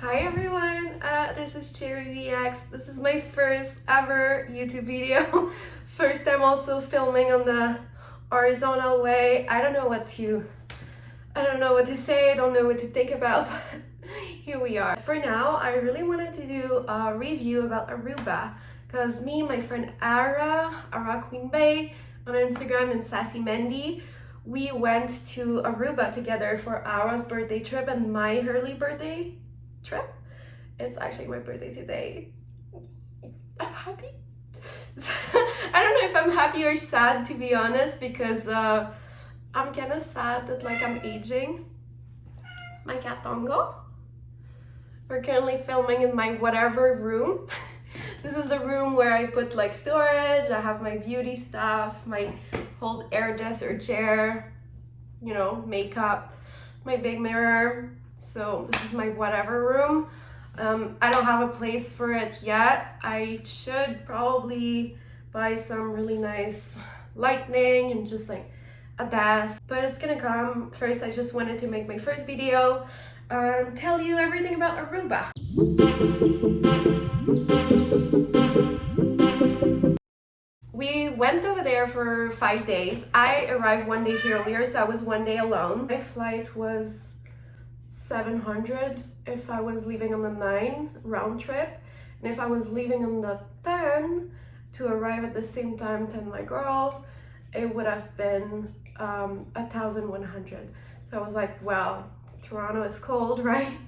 Hi everyone, this is Cherry VX. This is my first ever YouTube video. First time also filming on the horizontal way. I don't know what to say, I don't know what to think about, but here we are. For now, I really wanted to do a review about Aruba because me and my friend Ara Queen Bay on Instagram and Sassy Mendy, we went to Aruba together for Ara's birthday trip and my early birthday trip. It's actually my birthday today. I'm happy. I don't know if I'm happy or sad, to be honest, because I'm kind of sad that I'm aging. My cat Tongo. We're currently filming in my whatever room. This is the room where I put storage. I have my beauty stuff, my whole air desk or chair, makeup, my big mirror. So this is my whatever room. I don't have a place for it yet. I should probably buy some really nice lighting and just a desk, but it's gonna come. First, I just wanted to make my first video and tell you everything about Aruba. We went over there for 5 days. I arrived one day earlier, so I was one day alone. My flight was 700 if I was leaving on the 9 round trip, and if I was leaving on the 10 to arrive at the same time 10 my girls, it would have been 1,100. So I was like, well, Toronto is cold, right?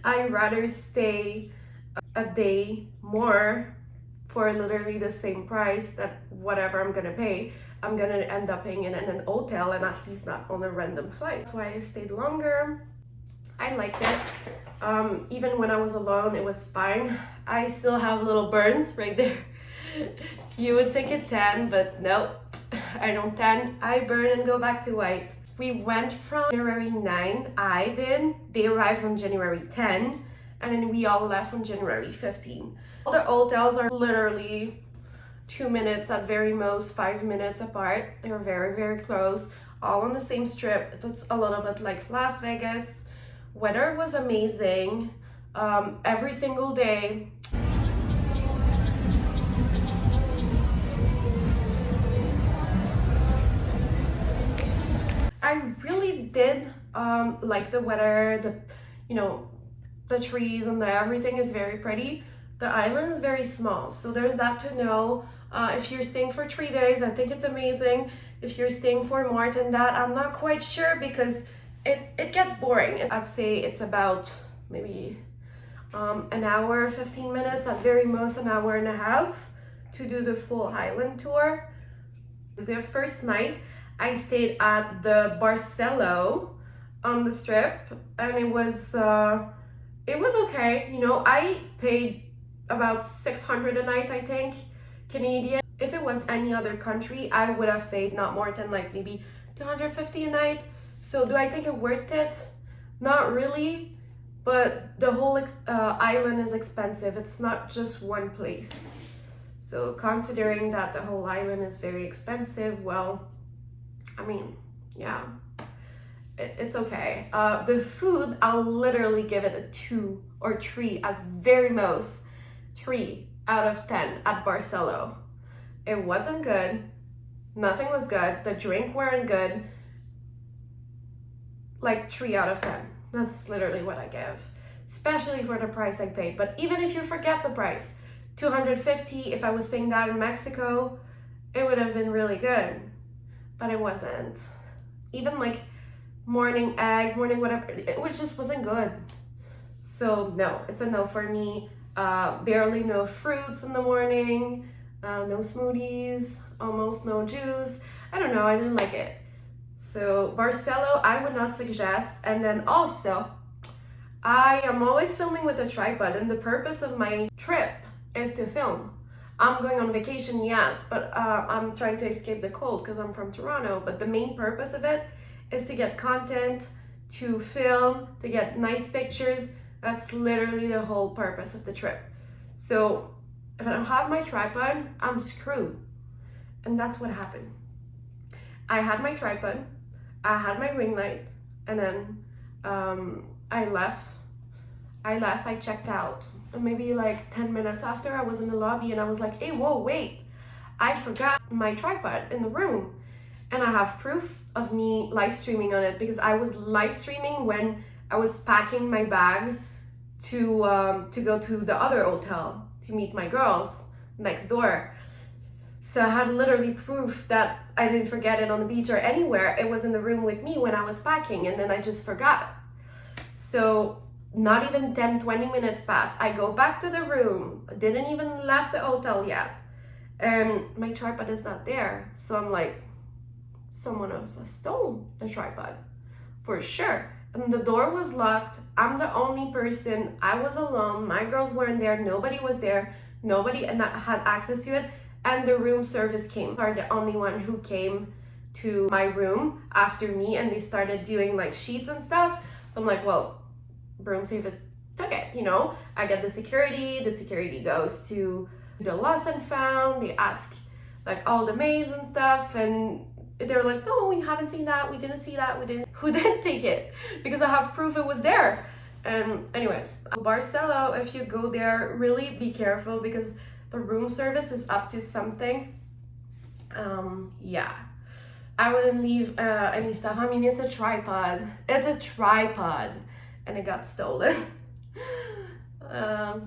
I'd rather stay a day more for literally the same price that whatever I'm gonna pay, I'm gonna end up paying in an hotel and at least not on a random flight. That's why I stayed longer. I liked it. Even when I was alone, it was fine. I still have little burns right there. You would think it tan, but no, I don't tan. I burn and go back to white. We went from January 9, I did. They arrived on January 10, and then we all left on January 15. All the hotels are literally 2 minutes, at very most 5 minutes apart. They're very, very close, all on the same strip. It's a little bit like Las Vegas. Weather was amazing every single day. I really did like the weather, the trees and everything is very pretty. The island is very small, so there's that to know. If you're staying for 3 days, I think it's amazing. If you're staying for more than that, I'm not quite sure because it gets boring. I'd say it's about maybe an hour, 15 minutes, at very most an hour and a half to do the full island tour. The first night I stayed at the Barcelo on the strip, and it was okay. I paid about 600 a night, I think, Canadian. If it was any other country, I would have paid not more than maybe 250 a night. So do I think it worth it? Not really, but the whole island is expensive. It's not just one place. So considering that the whole island is very expensive, well, I mean, yeah, it's okay. The food, I'll literally give it a 2 or 3, at very most 3 out of 10 at Barcelo. It wasn't good. Nothing was good. The drink weren't good. 3 out of 10. That's literally what I give, especially for the price I paid. But even if you forget the price, 250, if I was paying that in Mexico, it would have been really good, but it wasn't. Even morning eggs, morning whatever, it just wasn't good. So no, it's a no for me. Barely no fruits in the morning, no smoothies, almost no juice. I don't know, I didn't like it. So Barcelo, I would not suggest. And then also, I am always filming with a tripod, and the purpose of my trip is to film. I'm going on vacation, yes, but I'm trying to escape the cold because I'm from Toronto. But the main purpose of it is to get content, to film, to get nice pictures. That's literally the whole purpose of the trip. So if I don't have my tripod, I'm screwed. And that's what happened. I had my tripod, I had my ring light, and then I left I left, I checked out. And maybe like 10 minutes after, I was in the lobby and I was like, hey, whoa, wait. I forgot my tripod in the room. And I have proof of me live streaming on it because I was live streaming when I was packing my bag to go to the other hotel to meet my girls next door. So I had literally proof that I didn't forget it on the beach or anywhere. It was in the room with me when I was packing, and then I just forgot. So not even 10-20 minutes passed. I go back to the room, didn't even left the hotel yet, and my tripod is not there. So I'm like, someone else has stolen the tripod for sure. And the door was locked. I'm the only person. I was alone. My girls weren't there. Nobody was there. Nobody had access to it. And the room service came. They are the only one who came to my room after me, and they started doing like sheets and stuff. So I'm like, well, room service took it, you know? I get the security goes to the lost and found. They ask like all the maids and stuff, and they're like, no, we haven't seen that, we didn't see that, who didn't take it? Because I have proof it was there. And anyways, Barcelo, if you go there, really be careful because the room service is up to something. Yeah, I wouldn't leave any stuff. I mean, it's a tripod, and it got stolen.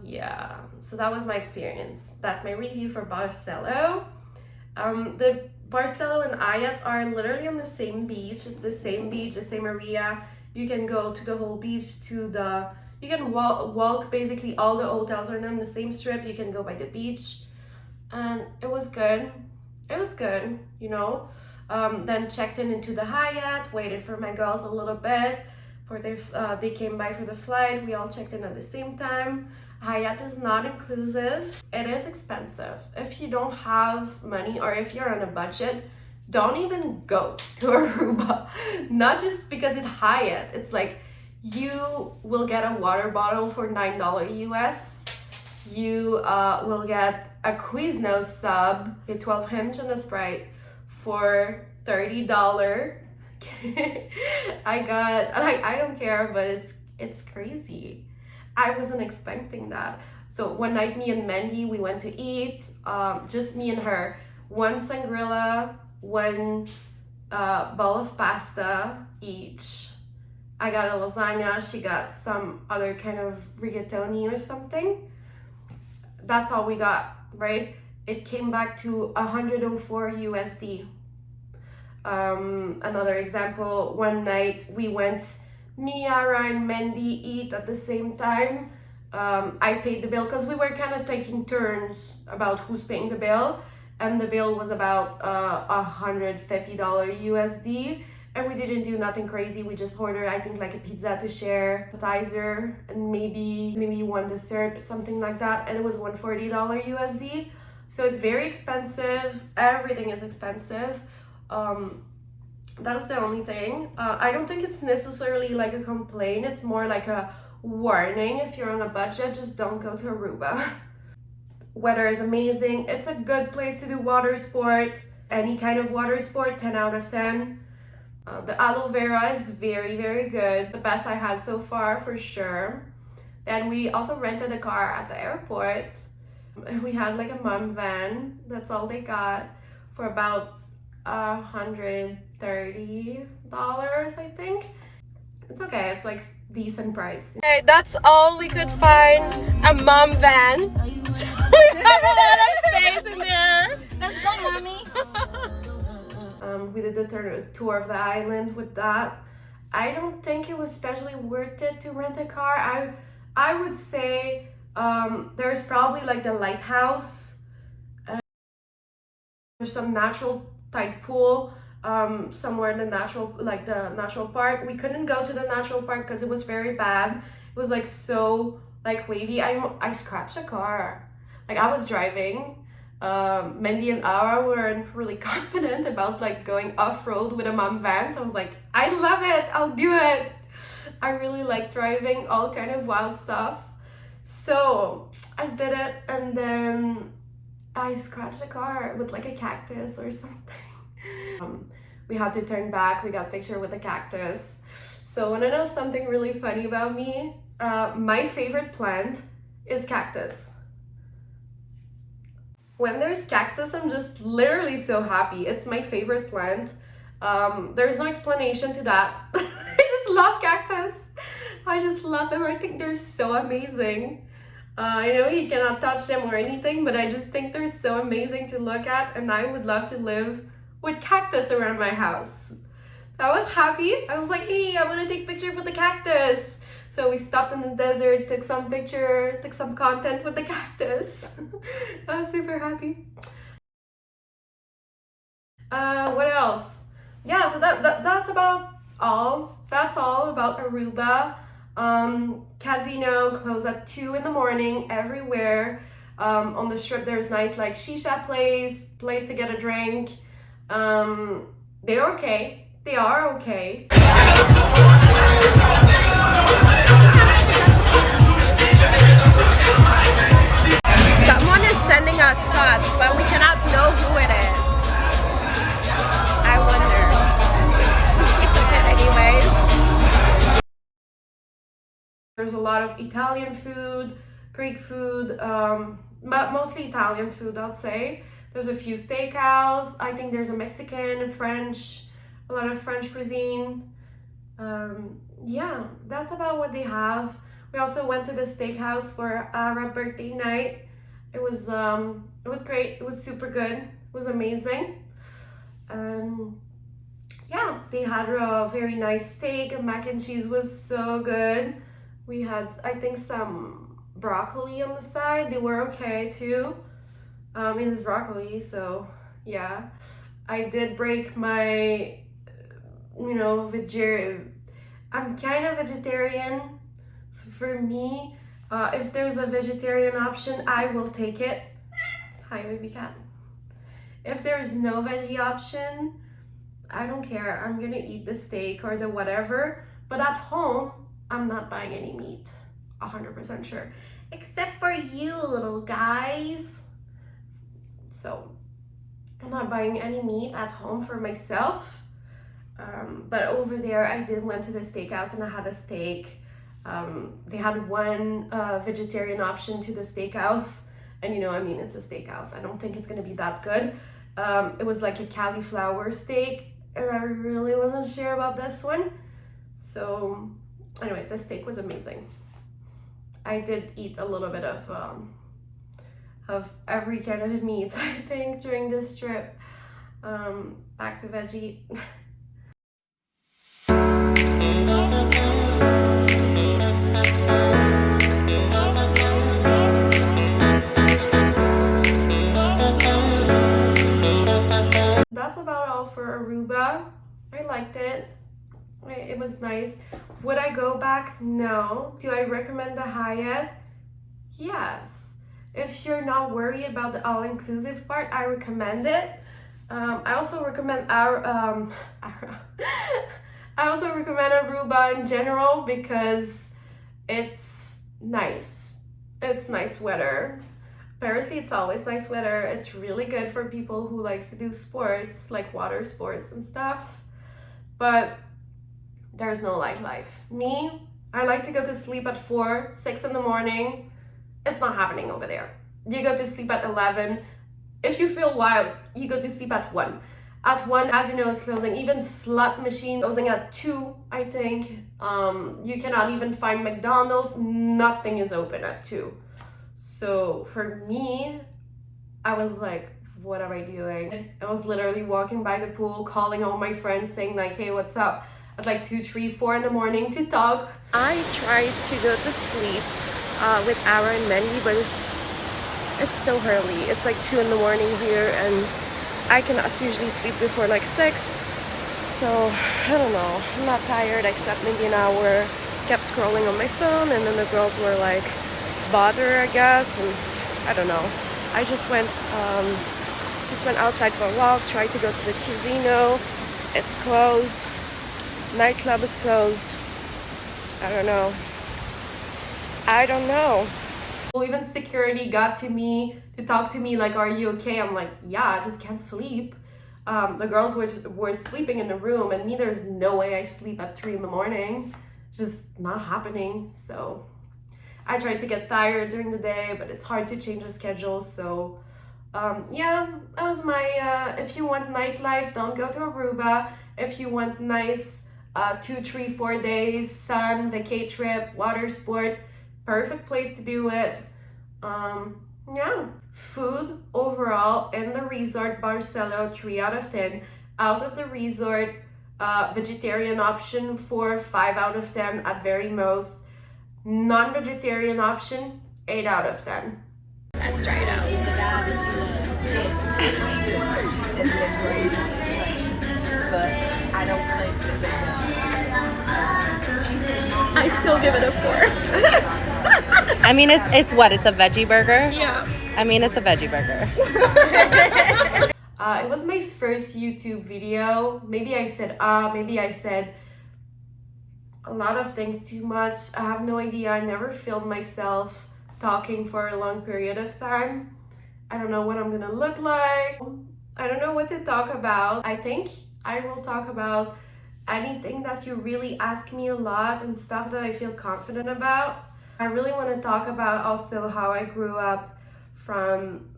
Yeah, so that was my experience. That's my review for Barcelo. The Barcelo and Ayat are literally on the same beach. It's the same beach, the same area. You can go to the whole beach, you can walk basically all the hotels are on the same strip. You can go by the beach, and it was good, you know. Then checked into the Hyatt, waited for my girls a little bit for they came by for the flight. We all checked in at the same time. Hyatt is not inclusive. It is expensive. If you don't have money or if you're on a budget, don't even go to Aruba. Not just because it's Hyatt. It's like you will get a water bottle for $9 US. You will get a Quiznos sub, a 12 hinge and a Sprite for $30. I don't care, but it's crazy. I wasn't expecting that. So one night, me and Mandy, we went to eat, just me and her. One sangria, one bowl of pasta each. I got a lasagna, she got some other kind of rigatoni or something. That's all we got, right? It came back to 104 USD. Another example, one night we went, me, Ara, and Mandy eat at the same time. I paid the bill because we were kind of taking turns about who's paying the bill, and the bill was about $150 USD, and we didn't do nothing crazy. We just ordered, I think, like a pizza to share, appetizer, and maybe one dessert, something like that, and it was $140 USD. So it's very expensive. Everything is expensive. That's the only thing. I don't think it's necessarily like a complaint. It's more like a warning. If you're on a budget, just don't go to Aruba. Weather is amazing. It's a good place to do water sport. Any kind of water sport, 10 out of 10. The aloe vera is very, very good. The best I had so far, for sure. Then we also rented a car at the airport. We had like a mom van. That's all they got for about $130, I think. It's okay, it's like decent price. Okay, that's all we could find, a mom van. We have a lot of space in there. Let's go, mommy. We did the tour of the island with that. I don't think it was especially worth it to rent a car. I would say there's probably like the lighthouse, there's some natural tide pool somewhere in the natural park. We couldn't go to the natural park because it was very bad. It was like so like wavy. I scratched the car. Like I was driving. Mandy and Ara weren't really confident about like going off-road with a mom van. So I was like, I love it, I'll do it. I really like driving all kind of wild stuff. So I did it, and then I scratched the car with like a cactus or something. We had to turn back. We got a picture with a cactus. So wanna know something really funny about me? My favorite plant is cactus. When there's cactus, I'm just literally so happy. It's my favorite plant. There's no explanation to that. I just love cactus. I just love them. I think they're so amazing. I know you cannot touch them or anything, but I just think they're so amazing to look at, and I would love to live with cactus around my house. So I was happy. I was like, hey, I want to take pictures with the cactus. So we stopped in the desert, took some picture, took some content with the cactus. I was super happy. What else? Yeah, so that's about all. That's all about Aruba. Casino closed at 2 in the morning everywhere. On the strip there's nice like shisha place to get a drink. They're okay. They are okay. Someone is sending us shots, but we cannot know who it is. I wonder. Anyways. There's a lot of Italian food, Greek food, but mostly Italian food, I'd say. There's a few steakhouse. I think there's a Mexican, French, a lot of French cuisine. Yeah, that's about what they have. We also went to the steakhouse for our birthday night. It was great. It was super good. It was amazing. Yeah, they had a very nice steak. Mac and cheese was so good. We had, I think, some broccoli on the side. They were okay too. It's broccoli, so yeah. I did break my, I'm kind of vegetarian. So for me, if there's a vegetarian option, I will take it. Hi, baby cat. If there's no veggie option, I don't care. I'm gonna eat the steak or the whatever. But at home, I'm not buying any meat. 100% sure. Except for you little guys. So, I'm not buying any meat at home for myself. But over there, I did went to the steakhouse and I had a steak. They had one vegetarian option to the steakhouse, and it's a steakhouse. I don't think it's gonna be that good. It was like a cauliflower steak, and I really wasn't sure about this one. So, anyways, the steak was amazing. I did eat a little bit of every kind of meat, I think, during this trip. Back to veggie. That's about all for Aruba. I liked it. It was nice. Would I go back? No. Do I recommend the Hyatt? Yes. If you're not worried about the all-inclusive part, I recommend it. I also recommend I also recommend Aruba in general because it's nice. It's nice weather. Apparently it's always nice weather. It's really good for people who likes to do sports, like water sports and stuff. But there's no nightlife. Me, I like to go to sleep at 4, 6 in the morning. It's not happening over there. You go to sleep at 11. If you feel wild, you go to sleep at 1. At 1, casino is closing. Even slot machine closing at 2, I think. You cannot even find McDonald's. Nothing is open at 2. So for me, I was like, what am I doing? I was literally walking by the pool, calling all my friends, saying like, hey, what's up? At like 2, 3, 4 in the morning to talk. I tried to go to sleep with Ara and Mendy, but it's so early. It's like 2 in the morning here, and I cannot usually sleep before like 6. So I don't know. I'm not tired. I slept maybe an hour, kept scrolling on my phone, and then the girls were like bother, I guess, and I don't know. I just went outside for a walk, tried to go to the casino. It's closed. Nightclub is closed. I don't know. Well, even security got to me to talk to me like, are you okay? I'm like, yeah, I just can't sleep. The girls were sleeping in the room, and me, there's no way I sleep at 3 in the morning. Just not happening. So I try to get tired during the day, but it's hard to change the schedule. So yeah, that was my, if you want nightlife, don't go to Aruba. If you want nice 2, 3, 4 days, sun, vacay trip, water sport, perfect place to do it. Yeah, food overall in the resort Barcelo, 3 out of 10. Out of the resort, vegetarian option 4, 5 out of 10 at very most. Non-vegetarian option 8 out of 10. Let's try it out. I still give it a 4. I mean, it's what? It's a veggie burger? Yeah. I mean, it's a veggie burger. It was my first YouTube video. Maybe I said maybe I said a lot of things too much. I have no idea. I never filmed myself talking for a long period of time. I don't know what I'm gonna look like. I don't know what to talk about. I think I will talk about anything that you really ask me a lot and stuff that I feel confident about. I really want to talk about also how I grew up from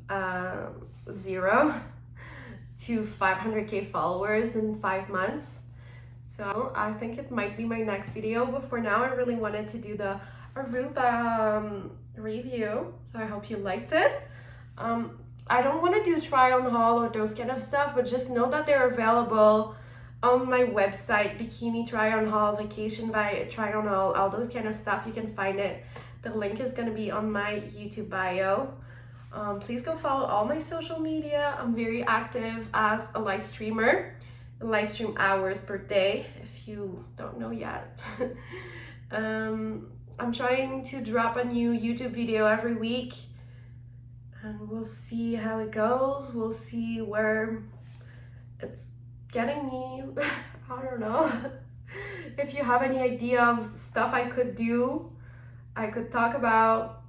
0 to 500k followers in 5 months. So I think it might be my next video, but for now I really wanted to do the Aruba review, so I hope you liked it. I don't want to do try on haul or those kind of stuff, but just know that they're available on my website, bikini try on haul, vacation try on haul, all those kind of stuff. You can find it. The link is going to be on my YouTube bio. Please go follow all my social media. I'm very active as a live streamer. I live stream hours per day, if you don't know yet. I'm trying to drop a new YouTube video every week, and we'll see how it goes. We'll see where it's getting me. I don't know. If you have any idea of stuff I could do, I could talk about,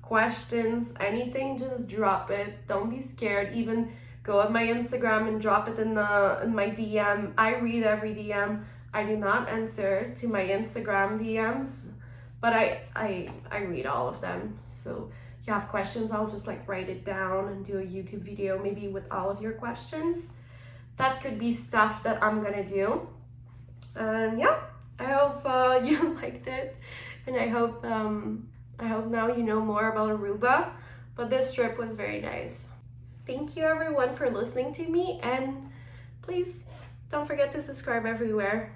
questions, anything, just drop it. Don't be scared. Even go on my Instagram and drop it in my DM. I read every DM. I do not answer to my Instagram DMs, but I read all of them. So if you have questions, I'll just like write it down and do a YouTube video maybe with all of your questions. That could be stuff that I'm gonna do. And yeah, I hope you liked it, and I hope now you know more about Aruba. But this trip was very nice. Thank you everyone for listening to me, and please don't forget to subscribe everywhere.